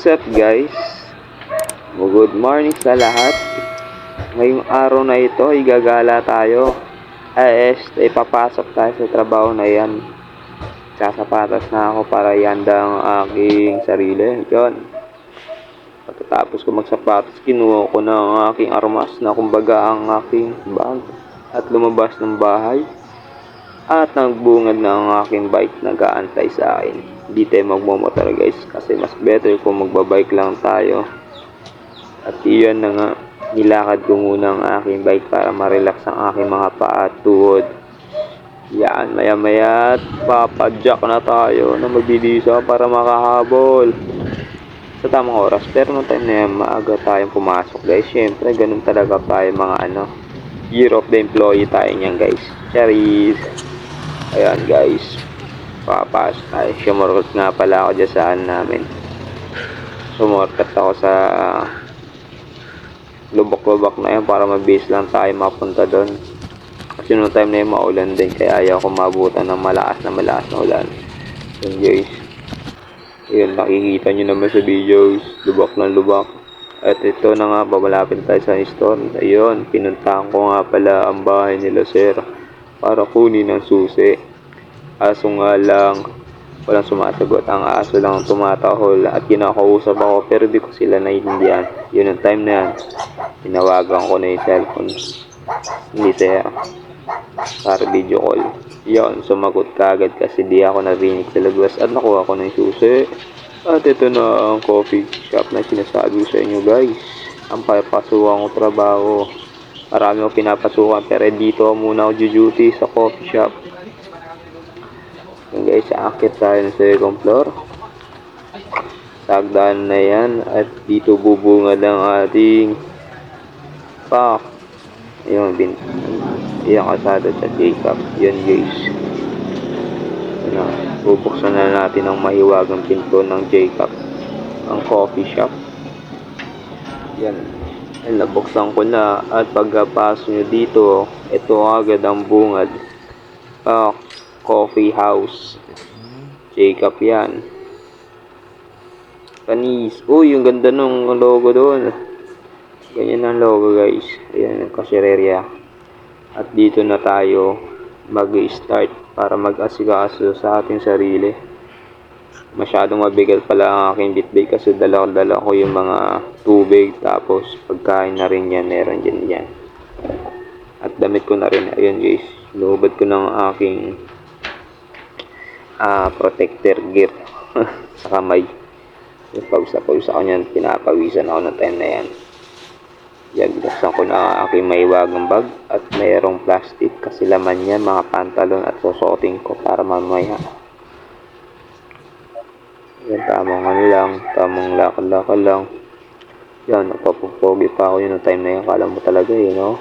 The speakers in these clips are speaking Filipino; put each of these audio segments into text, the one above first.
What's up guys? Good morning sa lahat. Ngayong araw na ito, igagala tayo. Papasok tayo sa trabaho na yan. Sasapatas na ako para ihanda ang aking sarili. Yun. Pagkatapos ko magsapatos, kinuha ko na ang aking armas na kumbaga ang aking bag. At lumabas ng bahay. At nagbungad na ang aking bike nag-aantay sa akin. Hindi tayo magmamotor guys kasi mas better kung magbabike lang tayo. At iyan na nga, nilakad ko muna ang aking bike para ma-relax ang aking mga paa at tuhod. Yan, maya maya papadyak na tayo na magbibisa para makahabol sa tamang oras. Pero no time na yan, maaga tayong pumasok guys. Syempre ganun talaga tayo mga year of the employee tayo niyan guys. Charis. Ayan guys, papas tayo. Sumorkat nga pala ako dyan saan namin. Sumorkat ako sa lubak-lubak na yan para mabase lang tayo mapunta doon. Kasi noong time na yun maulan din, kaya ayaw ko mabutan ng malakas na ulan. Yun guys, yun makikita nyo naman sa videos, lubak ng lubak. At ito na nga, babalapin tayo sa store. Ayun, pinuntahan ko nga pala ang bahay nila sir para kunin ang susi. Aso nga lang, walang sumasagot. Ang aso lang tumatahol at kinakausap ako pero di ko sila naiintindihan. Yun ang time na yan, tinawagan ko na yung cellphone ni sir para video call. Yun, sumagot kagad kasi di ako narinig sa labas at nakuha ko na yung susi. At ito na ang coffee shop na sinasabi ko sa inyo guys. Ang papasukan ko trabaho. Marami akong pinapasukan pero dito muna ako duty sa coffee shop. Yung guys, aakit tayo sa second floor. Sagdaan na yan at dito bubungad ang ating pack. Yung kasada sa Jacob. Yan guys. Bubuksan na natin ang mahiwagang pinto ng Jacob, ang coffee shop. Yan. Nabuksan ko na at pagkapasok nyo dito, ito agad ang bungad. Coffee house. Jacob yan. Panis. Uy, yung ganda nung logo doon. Ganyan ang logo guys. Ayan ang kasirerya. At dito na tayo mag-start para mag-asikaso sa ating sarili. Masyadong mabigat pala ang aking bitbit kasi dala ko yung mga tubig tapos pagkain na rin yan. Meron dyan. At damit ko na rin. Ayun guys. Lubad ko ng aking protector gear sa kamay. Pawis ako niyan, pinapawisan ako ng time na yan. Yan, binuksan ko na ang aking maiwagang bag at mayroong plastic kasi laman yan mga pantalon at susuotin ko para mamaya. Yan, tamang lakad lang. Yan, nagpapupogi pa ako yun ng time na yan. Kala mo talaga yun, no?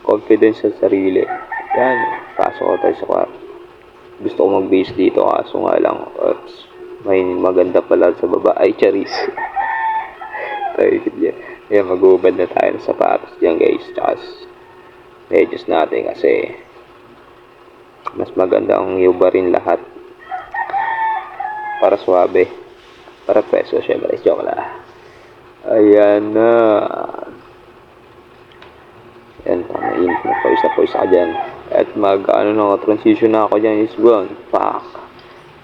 Confidence sa sarili. Yan, pasok ko tayo sa kwarto. Gusto ko mag-base dito kaso nga lang may maganda pala sa baba. Ay, charis. Ayan, mag-ubad na tayo ng sapatos dyan guys. Tsaka medyas natin kasi mas maganda ang iubarin lahat para suwabe, para peso. Syempre, joke lang. Ayan na. Ayan, mainit na pawis ka dyan. At transition na ako dyan is one. Fuck.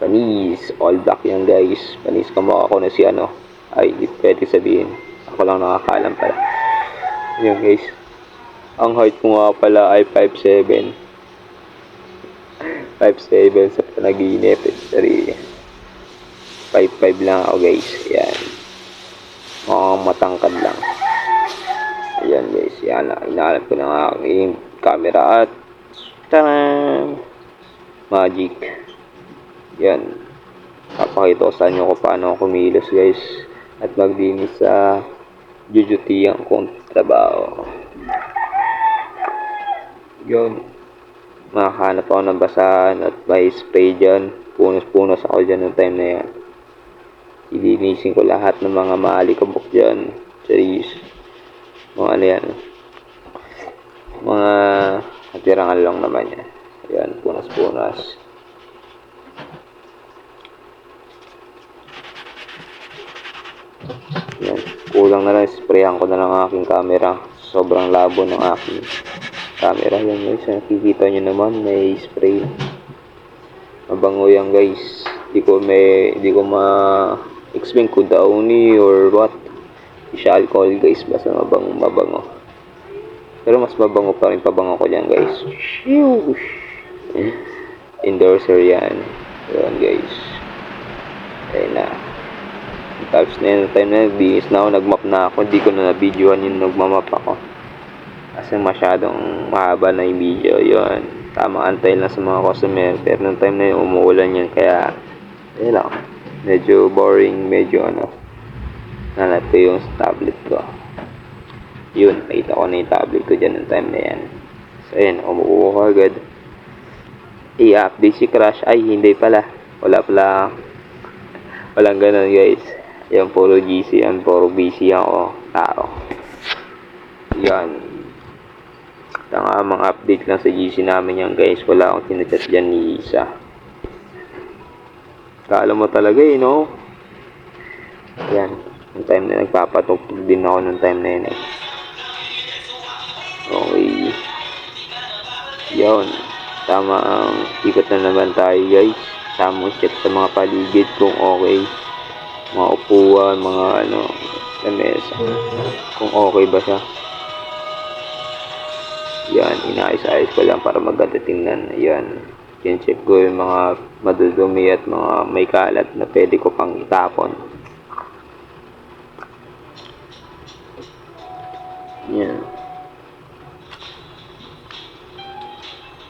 Panis. All black yan guys. Panis kamukha ko na si Ay, di pwede sabihin. Ako lang nakakalam pala. Ayan guys. Ang height ko nga pala ay 5'7". 5'7" sa panaginip. 5'5" lang ako guys. Ayan. Matangkad lang. Ayan guys. Yan. Inaanap ko ng aking camera at magic. Yan. Papakita ko sa inyo kung paano ako kumilos guys. At magdinis sa jujutiang kong trabaho. Yun. Makahanap ako ng basahan at may spray dyan. Punos ako dyan ng time na yan. Ilinisin ko lahat ng mga maalikabok dyan. Charis. Mga yan. Mga natirangan lang naman yan. Ayan, punas. lang na lang, sprayan ko na lang ang aking camera. Sobrang labo ng aking camera. Yan guys, nakikita nyo naman, may spray. Mabango yan guys. Di ko ma-explain kung downy or what. Di siya alcohol guys, basta mabango. Pero mas mabango pa rin pabango ko dyan guys. Endorser yan. Yan guys. Ayun na. Tapos na yun, time na nagbihis na ako, nagmap na ako. Hindi ko na na-videoan yung nagmamap ako. Kasi masyadong mahaba na yung video. Yun. Tama, antay lang sa mga customer. Pero nung time na yun, umuulan yun. Kaya, yun lang. Medyo boring, medyo nanap ko yung tablet ko. Yun, nakita ko na yung tablet ko dyan nung time na yan. So, yun, umuuha ko agad. I-update si Crash. Ay, hindi pala. Walang ganun guys. Yan, puro GC yan. Puro busy ako. Tao. Yan. Mga update lang sa GC namin yan guys. Wala akong tinachat dyan ni Isa. Kala mo talaga no? Yan. Yung time na nagpapatugtog din ako nung time na yun eh. Okay. Yan. Tama ang ikot na naman tayo guys. Tamang check sa mga paligid kung okay. Mga upuan, mga lamesa. Kung okay ba siya. Yan, inaayos-ayos ko lang para maganda tingnan. Yan. Check ko yung mga madudumi at mga may kalat na pwede ko pang itapon. Yan.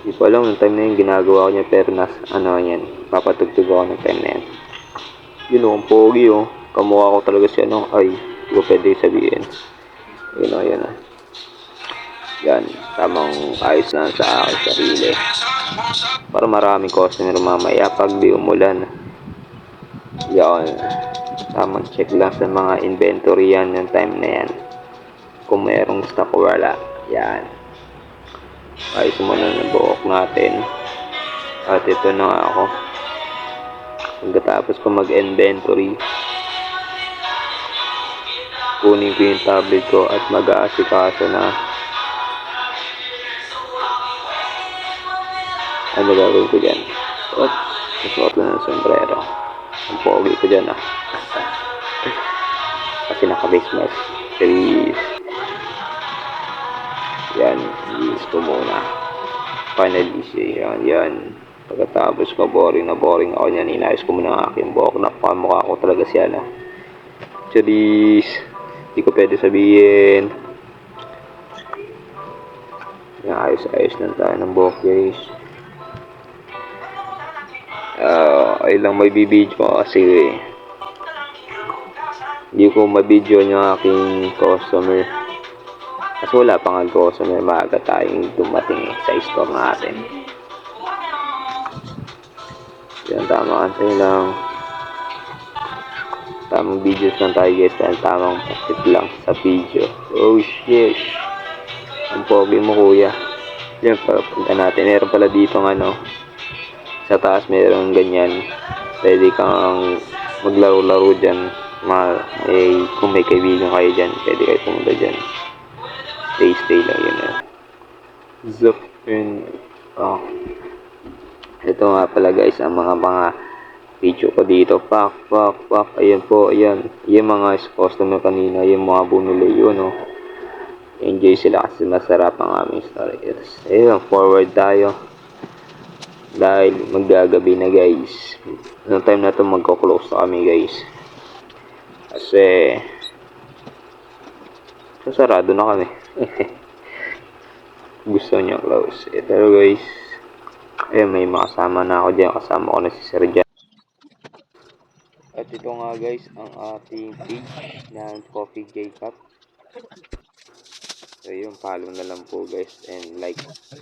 Hindi ko alam yung time na yun ginagawa ko niya pero yan. Papatugtog ako ng time na yan. Yun ang pogi kamukha ko talaga si ay, hindi ko pwede sabihin. Yun yan, tamang ayos na sa aking sarili para maraming customer mamaya pag di umulan. Yan, tamang check lang sa mga inventory yan yung time na yan kung mayroong stock o wala. Yan, ayos mo na buhok natin at ito na ako pagkatapos ko mag-inventory. Kunin ko yung tablet ko at mag-aasikaso na ano gagawin ko dyan. Nasuot ko na ng sombrero. Ang pogi ko dyan kasi naka-face mask. Please. Yan, ilis ko muna. Finally, yan. Pagkatapos ko, boring ako niyan. Inayos ko muna ang aking buhok. Napakamukha ko talaga siya Charis. Hindi ko pwede sabihin. Yan, ayos lang tayo ng buhok guys. Ay lang may bibidyo ko kasi hindi ko mabidyo yung aking customer kasi wala pa nga customer. Maaga tayong dumating sa store natin. Yan, tama antay lang. Tamang videos lang tayo guys dahil tamang pasit lang sa video. Oh shit, ang pogi mo kuya. Yan, punta natin. Meron pala dito sa taas meron ganyan. Pwede kang maglaro-laro dyan. Kung may kaibigan kayo dyan, pwede kayo pumunta dyan. Stay lang yun Zup and ito nga pala guys ang mga video ko dito. Pak. Ayan po, ayan. Yung mga customer kanina, yung mga bumili yun enjoy sila kasi masarap ang aming story. Ayun, forward tayo. Dahil maggagabi na guys. Noong time na to magko-close na kami guys. Kasi sarado na kami. Gusto niya close. Pero guys, may makasama na ako dyan. Kasama ko na si Sir Jan. At ito nga guys, ang ating page ng Coffee J Cup. So yun, follow na lang po guys and like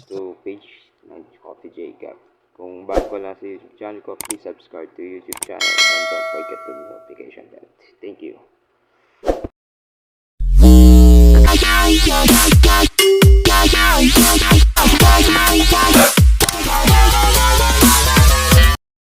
to page ng Coffee J Cup. Kung bago lang si channel ko, please subscribe to YouTube channel and don't forget the notification bell. Thank you.